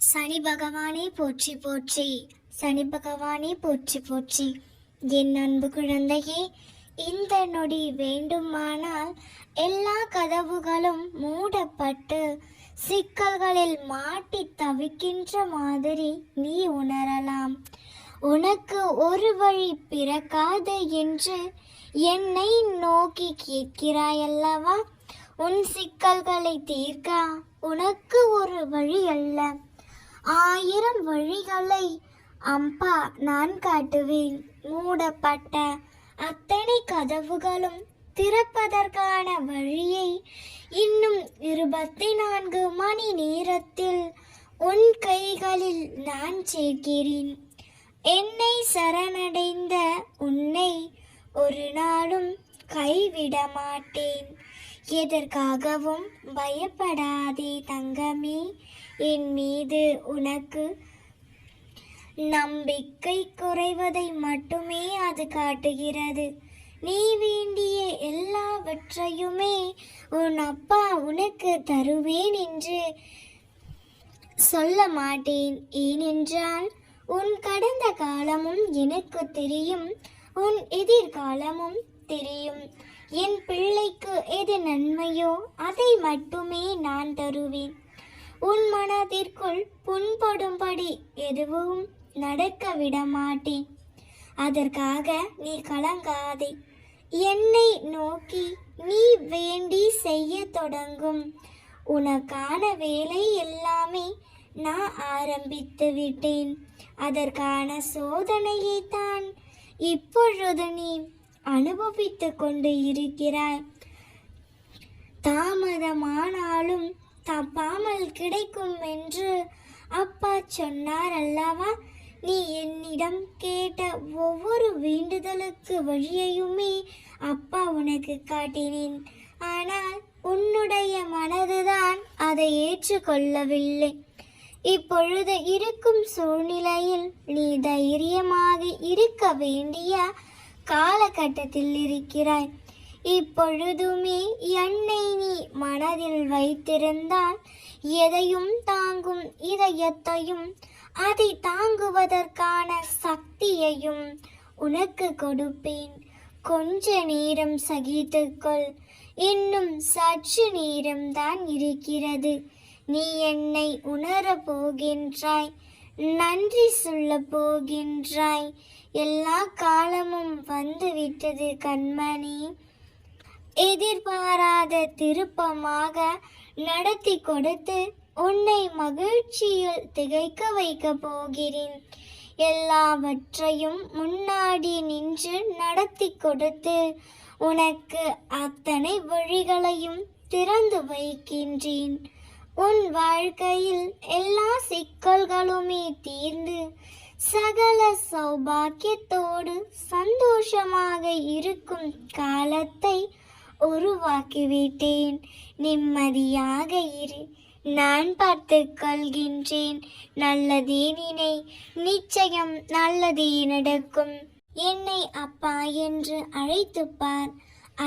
சனி பகவானே போற்றி போற்றி, சனி பகவானே போற்றி போற்றி. என் அன்பு குழந்தையே, இந்த நொடி வேண்டுமானால் எல்லா கதவுகளும் மூடப்பட்டு சிக்கல்களில் மாட்டி தவிக்கின்ற மாதிரி நீ உணரலாம். உனக்கு ஒரு வழி பிறக்காது என்று என்னை நோக்கி கேட்கிறாயல்லவா? உன் சிக்கல்களை தீர்க்க உனக்கு ஒரு வழி அல்ல, 1000 வழிகளை அம்பா நான் காட்டுவேன். மூடப்பட்ட அத்தனை கதவுகளும் திறப்பதற்கான வழியை இன்னும் 24 மணி நேரத்தில் உன் கைகளில் நான் சேர்க்கிறேன். என்னை சரணடைந்த உன்னை ஒரு நாளும் கைவிட மாட்டேன். எதற்காகவும் பயப்படாதே தங்கமே. என் மீது உனக்கு நம்பிக்கை குறைவதை மட்டுமே அது காட்டுகிறது. நீ வேண்டிய எல்லாவற்றையுமே உன் அப்பா உனக்கு தருவேன் என்று சொல்ல மாட்டேன். ஏனென்றால் உன் கடந்த காலமும் எனக்கு தெரியும், உன் எதிர்காலமும் தெரியும். என் பிள்ளைக்கு எது நன்மையோ அதை மட்டுமே நான் தருவேன். உன் மனதிற்குள் புண்படும்படி எதுவும் நடக்க விட மாட்டேன். அதற்காக நீ கலங்காதே. என்னை நோக்கி நீ வேண்டி செய்ய தொடங்கும் உனக்கான வேலை எல்லாமே நான் ஆரம்பித்து விட்டேன். அதற்கான சோதனையை தான் இப்பொழுது நீ அனுபவித்து கொண்டு இருக்கிறாய். தாமதமானாலும் தப்பாமல் கிடைக்கும் என்று அப்பா சொன்னார் அல்லவா? நீ என்னிடம் கேட்ட ஒவ்வொரு வேண்டுதலுக்கு வழியையுமே அப்பா உனக்கு காட்டினேன். ஆனால் உன்னுடைய மனதுதான் அதை ஏற்றுக்கொள்ளவில்லை. இப்பொழுது இருக்கும் சூழ்நிலையில் நீ தைரியமாக இருக்க வேண்டிய காலகட்டத்தில் இருக்கிறாய். இப்பொழுதுமே என்னை நீ மனதில் வைத்திருந்தால் எதையும் தாங்கும் இதயத்தையும் அதை தாங்குவதற்கான சக்தியையும் உனக்கு கொடுப்பேன். கொஞ்ச நேரம் சகித்துக்கொள். இன்னும் சற்று நேரம்தான் இருக்கிறது. நீ என்னை உணரப் போகின்றாய், நன்றி சொல்ல போகின்றாய். எல்லா காலமும் வந்துவிட்டது கண்மணி. எதிர்பாராத திருப்பமாக நடத்தி கொடுத்து உன்னை மகிழ்ச்சியில் திகைக்க வைக்க போகிறேன். எல்லாவற்றையும் முன்னாடி நின்று நடத்தி கொடுத்து உனக்கு அத்தனை வழிகளையும் திறந்து வைக்கின்றேன். உன் வாழ்க்கையில் எல்லா சிக்கல்களுமே தீர்ந்து சகல சௌபாக்கியத்தோடு சந்தோஷமாக இருக்கும் காலத்தை உருவாக்கிவிட்டேன். நிம்மதியாக இரு, நான் பார்த்து கொள்கின்றேன். நல்லதே நினை, நிச்சயம் நல்லதே நடக்கும். என்னை அப்பா என்று அழைத்துப்பார்.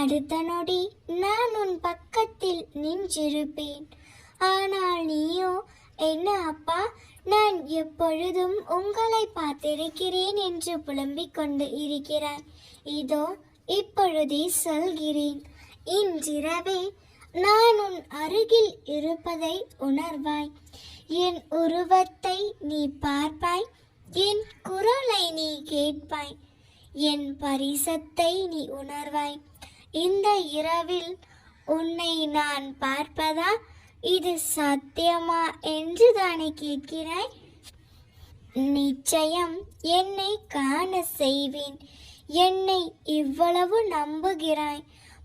அடுத்த நொடி நான் உன் பக்கத்தில் நின்றிருப்பேன். ஆனால் நீயோ, என்ன அப்பா, நான் எப்பொழுதும் உங்களை பார்த்திருக்கிறேன் என்று புலம்பிக் கொண்டு இருக்கிறாய். இதோ இப்பொழுதே சொல்கிறேன். இன்றிரவே நான் உன் அருகில் இருப்பதை உணர்வாய். என் உருவத்தை நீ பார்ப்பாய், என் குரலை நீ கேட்பாய், என் பரிசத்தை நீ உணர்வாய். இந்த இரவில் உன்னை நான் பார்ப்பதா? இது சத்தியமா என்று தானே கேட்கிறாய்? நிச்சயம் என்னை காண செய்வேன். என்னை இவ்வளவு நம்புகிறாய்,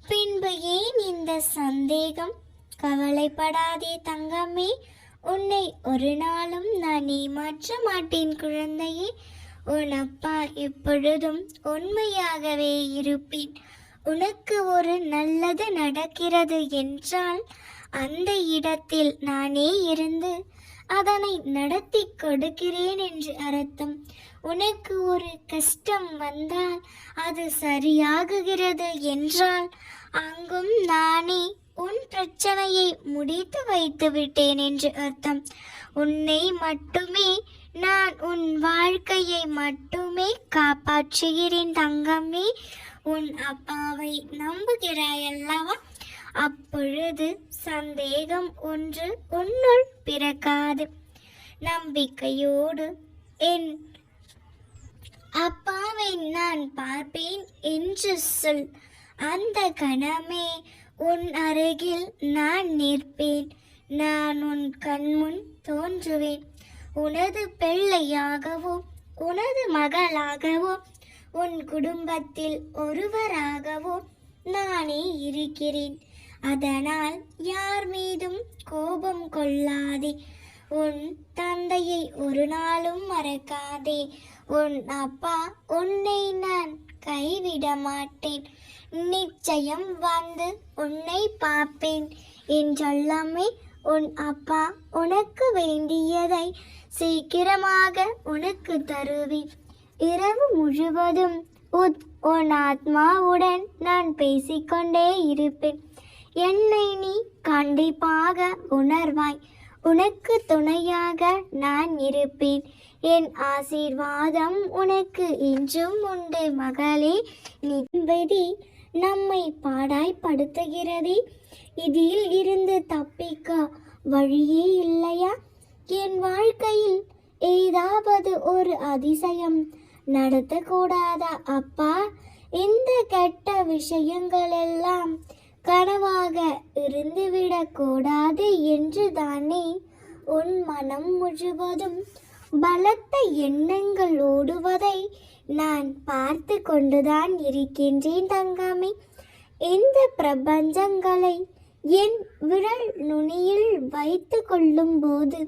பின்பு ஏன் இந்த சந்தேகம்? கவலைப்படாதே தங்கமே, உன்னை ஒரு நாளும் நான் ஏமாற்ற மாட்டேன் குழந்தையே. உன் அப்பா எப்பொழுதும் உண்மையாகவே இருப்பேன். உனக்கு ஒரு நல்லது நடக்கிறது என்றால் அந்த இடத்தில் நானே இருந்து அதனை நடத்தி கொடுக்கிறேன் என்று அர்த்தம். உனக்கு ஒரு கஷ்டம் வந்தால் அது சரியாகுகிறது என்றால் அங்கும் நானே உன் பிரச்சனையை முடித்து வைத்து விட்டேன் என்று அர்த்தம். உன்னை மட்டுமே நான், உன் வாழ்க்கையை மட்டுமே காப்பாற்றுகிறேன் தங்கமே. உன் அப்பாவை நம்புகிறாய் அல்லவா? அப்பொழுது சந்தேகம் ஒன்று உன்னுள் பிறக்காது. நம்பிக்கையோடு என் அப்பாவை நான் பார்ப்பேன் என்று சொல். அந்த கணமே உன் அருகில் நான் நிற்பேன். நான் உன் கண்முன் தோன்றுவேன். உனது பிள்ளையாகவோ உனது மகளாகவோ உன் குடும்பத்தில் ஒருவராகவோ நானே இருக்கிறேன். அதனால் யார் மீதும் கோபம் கொள்ளாதே. உன் தந்தையை ஒரு நாளும் மறக்காதே. உன் அப்பா உன்னை நான் கைவிட மாட்டேன். நிச்சயம் வந்து உன்னை பார்ப்பேன் என்றெல்லாமே உன் அப்பா உனக்கு வேண்டியதை சீக்கிரமாக உனக்கு தருவேன். இரவு முழுவதும் உன் ஆத்மாவுடன் நான் பேசிக்கொண்டே இருப்பேன். என்னை நீ கண்டிப்பாக உணர்வாய். உனக்கு துணையாக நான் இருப்பேன். என் ஆசீர்வாதம் உனக்கு இன்றும் உண்டு மகளே. நிம்மதி நம்மை பாடாய்படுத்துகிறதே. இதில் இருந்து தப்பிக்க வழியே இல்லையா? என் வாழ்க்கையில் ஏதாவது ஒரு அதிசயம் நடத்தக்கூடாதா அப்பா? இந்த கெட்ட விஷயங்களெல்லாம் கனவாக இருந்துவிடக்கூடாது என்று தானே உன் மனம் முழுவதும் பலத்த எண்ணங்கள் ஓடுவதை நான் பார்த்து கொண்டுதான் இருக்கின்றேன் தங்கமே. இந்த பிரபஞ்சங்களை என் விரல் நுனியில் வைத்து கொள்ளும் போது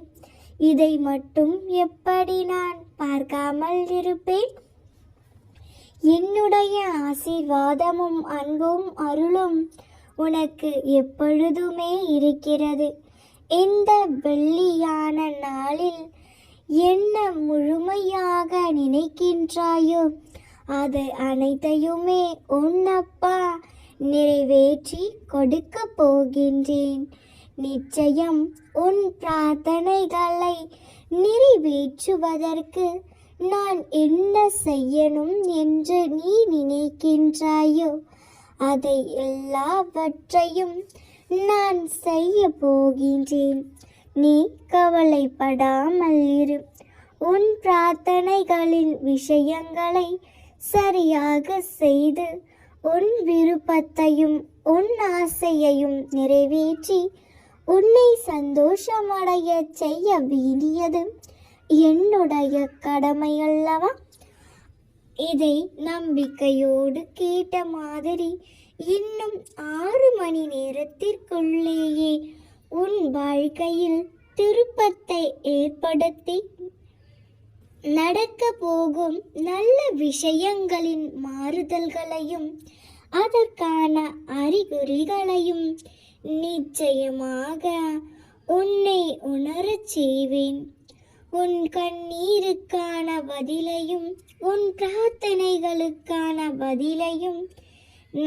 இதை மட்டும் எப்படி நான் பார்க்காமல் இருப்பேன்? என்னுடைய ஆசீர்வாதமும் அன்பும் அருளும் உனக்கு எப்பொழுதுமே இருக்கிறது. இந்த வெள்ளியான நாளில் என்ன முழுமையாக நினைக்கின்றாயோ அது அனைத்தையுமே உன் அப்பா நிறைவேற்றி கொடுக்க போகின்றேன். நிச்சயம் உன் பிரார்த்தனைகளை நிறைவேற்றுவதற்கு நான் என்ன செய்யணும் என்று நீ நினைக்கின்றாயோ அதை எல்லாவற்றையும் நான் செய்ய போகின்றேன். நீ கவலைப்படாமல் இரு. உன் பிரார்த்தனைகளின் விஷயங்களை சரியாக செய்து உன் விருப்பத்தையும் உன் ஆசையையும் நிறைவேற்றி உன்னை சந்தோஷமடைய செய்ய வேண்டியது என்னுடைய கடமை அல்லவா? இதை நம்பிக்கையோடு கேட்ட மாதிரி இன்னும் 6 மணி நேரத்திற்குள்ளேயே உன் வாழ்க்கையில் திருப்பத்தை ஏற்படுத்தி நடக்க போகும் நல்ல விஷயங்களின் மாறுதல்களையும் அதற்கான அறிகுறிகளையும் நிச்சயமாக உன்னை உணரச் செய்வேன். உன் கண்ணீருக்கான பதிலையும் உன் பிரார்த்தனைகளுக்கான பதிலையும்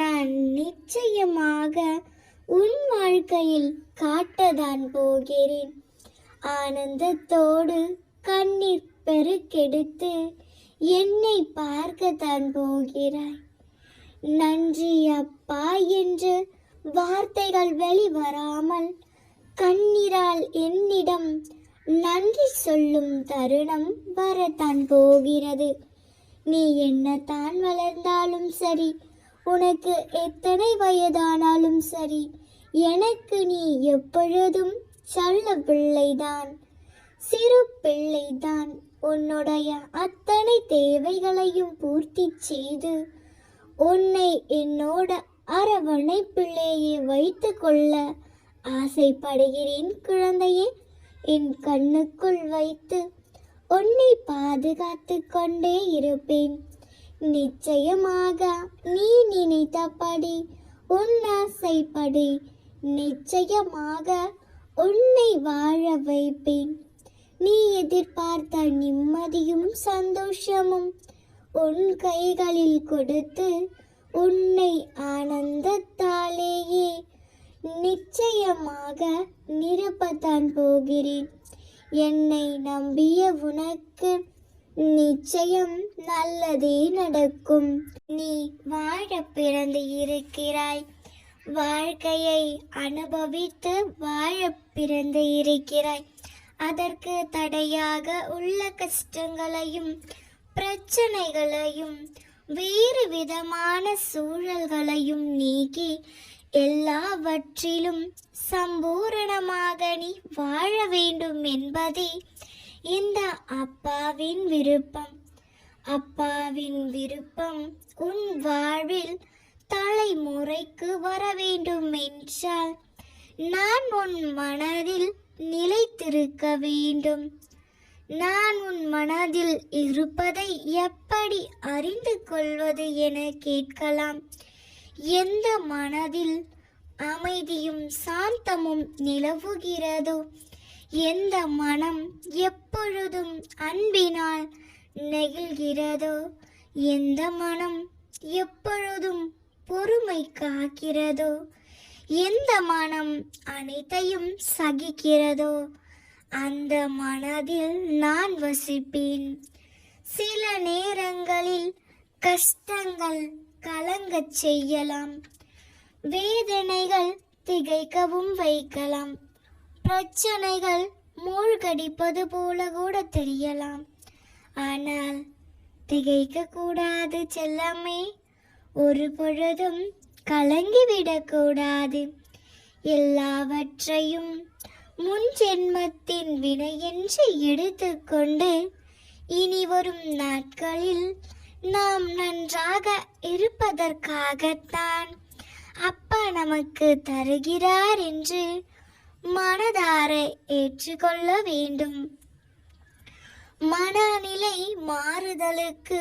நான் நிச்சயமாக உன் வாழ்க்கையில் காட்டதான் போகிறேன். ஆனந்தத்தோடு கண்ணீர் பெருக்கெடுத்து என்னை பார்க்கத்தான் போகிறாய். நன்றி அப்பா என்று வார்த்தைகள் வெளிவராமல் கண்ணீரால் என்னிடம் நன்றி சொல்லும் தருணம் வரத்தான் போகிறது. நீ என்னதான் வளர்ந்தாலும் சரி, உனக்கு எத்தனை வயதானாலும் சரி, எனக்கு நீ எப்பொழுதும் செல்ல பிள்ளைதான், சிறு பிள்ளைதான். உன்னுடைய அத்தனை தேவைகளையும் பூர்த்தி செய்து உன்னை என்னோட அரவணைப்பிள்ளையே வைத்து கொள்ள ஆசைப்படுகிறேன் குழந்தையே. என் கண்ணுக்குள் வைத்து உன்னை பாதுகாத்து கொண்டே இருப்பேன். நிச்சயமாக நீ நினைத்தபடி உன் ஆசைப்படி நிச்சயமாக உன்னை வாழ வைப்பேன். நீ எதிர்பார்த்த நிம்மதியும் சந்தோஷமும் உன் கைகளில் கொடுத்து உன்னை ஆனந்தத்தாலேயே நிச்சயமாக நிரப்பத்தான் போகிறேன். என்னை நம்பிய உனக்கு நிச்சயம் நல்லதே நடக்கும். நீ வாழ பிறந்து இருக்கிறாய். வாழ்க்கையை அனுபவித்து வாழ பிறந்து இருக்கிறாய். அதற்கு தடையாக உள்ள கஷ்டங்களையும் பிரச்சனைகளையும் வேறு விதமான சூழல்களையும் நீக்கி எல்லாவற்றிலும் சம்பூரணமாக நீ வாழ வேண்டும் என்பதே இந்த அப்பாவின் விருப்பம். அப்பாவின் விருப்பம் உன் வாழ்வில் தலைமுறைக்கு வர வேண்டும் என்றால் நான் உன் மனதில் நிலைத்திருக்க வேண்டும். நான் உன் மனதில் இருப்பதை எப்படி அறிந்து கொள்வது என கேட்கலாம். எந்த மனதில் அமைதியும் சாந்தமும் நிலவுகிறதோ, எந்த மனம் எப்பொழுதும் அன்பினால் நெகிழ்கிறதோ, எந்த மனம் எப்பொழுதும் பொறுமை காக்கிறதோ, எந்த மனம் அனைத்தையும் சகிக்கிறதோ அந்த மனதில் நான் வசிப்பேன். சில நேரங்களில் கஷ்டங்கள் கலங்கச் செய்யலாம், வேதனைகள் திகைக்கவும் வைக்கலாம், பிரச்சனைகள் மூழ்கடிப்பது போல கூட தெரியலாம். ஆனால் திகைக்க கூடாது செல்லமே, ஒரு பொழுதும் கலங்கிவிடக்கூடாது. எல்லாவற்றையும் முன் ஜென்மத்தின் வினை என்று எடுத்துக்கொண்டு இனி வரும் நாட்களில் நாம் நன்றாக இருப்பதற்காகத்தான் அப்பா நமக்கு தருகிறார் என்று மனதார ஏற்றுக்கொள்ள வேண்டும். மனநிலை மாறுதலுக்கு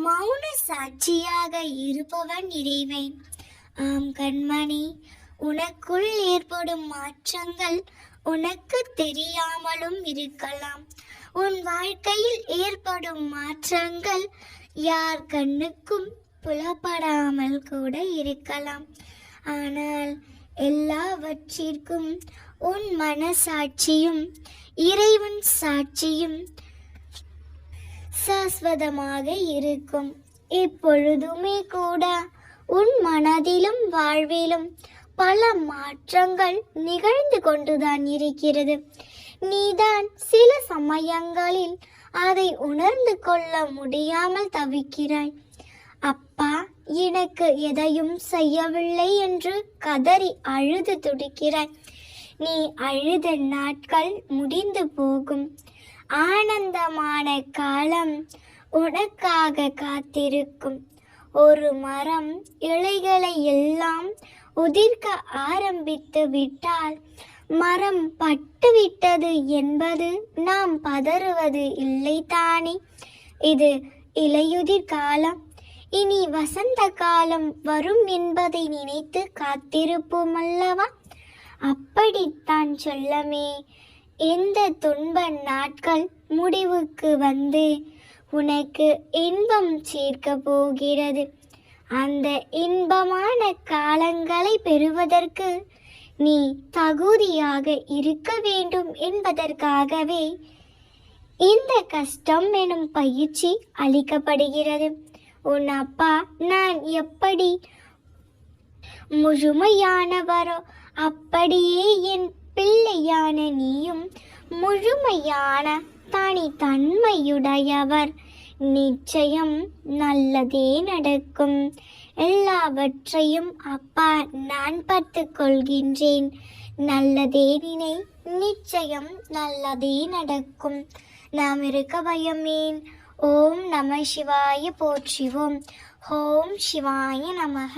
மௌன சாட்சியாக இருப்பவன் இறைவன். ஆம் கண்மணி, உனக்குள் ஏற்படும் மாற்றங்கள் உனக்கு தெரியாமலும் இருக்கலாம். உன் வாழ்க்கையில் ஏற்படும் மாற்றங்கள் யார் கண்ணுக்கும் புலப்படாமல் கூட இருக்கலாம். ஆனால் எல்லாவற்றிற்கும் உன் மனசாட்சியும் இறைவன் சாட்சியும் சாஸ்வதமாக இருக்கும். இப்பொழுதுமே கூட உன் மனதிலும் வாழ்விலும் பல மாற்றங்கள் நிகழ்ந்து கொண்டுதான் இருக்கிறது. நீதான் சில சமயங்களில் அதை உணர்ந்து கொள்ள முடியாமல் தவிக்கிறாய். அப்பா எனக்கு எதையும் செய்யவில்லை என்று கதறி அழுது துடிக்கிறாய். நீ அழுத நாட்கள் முடிந்து போகும். ஆனந்தமான காலம் உனக்காக காத்திருக்கும். ஒரு மரம் இலைகளை எல்லாம் உதிர்க்க ஆரம்பித்து விட்டால் மரம் பட்டுவிட்டது என்பது நாம் பதறுவது இல்லை தானே. இது இலையுதிர் காலம். இனி வசந்த காலம் வரும் என்பதை நினைத்து காத்திருப்போம் அல்லவா? அப்படித்தான் சொல்லமே. எந்த துன்ப நாட்கள் முடிவுக்கு வந்து உனக்கு இன்பம் சேர்க்க போகிறது. அந்த இன்பமான காலங்களை பெறுவதற்கு நீ தகுதியாக இருக்க வேண்டும் என்பதற்காகவே இந்த கஷ்டம் எனும் பயிற்சி அளிக்கப்படுகிறது. உன் அப்பா நான் எப்படி முழுமையானவரோ அப்படியே என் பிள்ளையான நீயும் முழுமையான தனித்தன்மையுடையவர். நிச்சயம் நல்லதே நடக்கும். எல்லாவற்றையும் அப்பா நான் பார்த்துக் கொள்கின்றேன். நல்லதே நினை, நிச்சயம் நல்லதே நடக்கும். நாம் இருக்க பயமேன். ஓம் நம சிவாய போற்றிவோம். ஓம் சிவாய நமக.